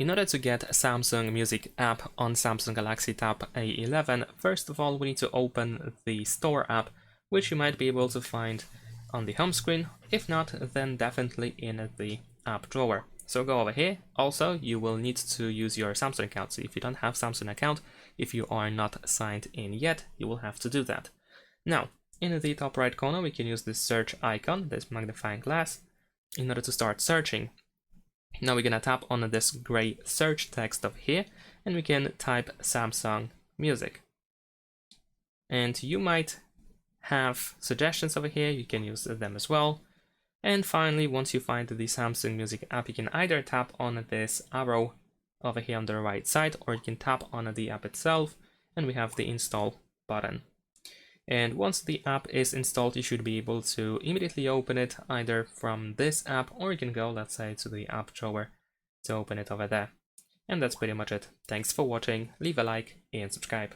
In order to get Samsung Music app on Samsung Galaxy Tab A11, first of all we need to open the Store app, which you might be able to find on the home screen. If not, then definitely in the app drawer. So go over here. Also, you will need to use your Samsung account. So if you don't have Samsung account, if you are not signed in yet, you will have to do that. Now, in the top right corner, we can use this search icon, this magnifying glass, in order to start searching. Now we're gonna tap on this gray search text over here, and we can type Samsung Music. And you might have suggestions over here, you can use them as well. And finally, once you find the Samsung Music app, you can either tap on this arrow over here on the right side, or you can tap on the app itself, and we have the install button. And once the app is installed, you should be able to immediately open it either from this app, or you can go, let's say, to the app drawer to open it over there. And that's pretty much it. Thanks for watching, leave a like and subscribe.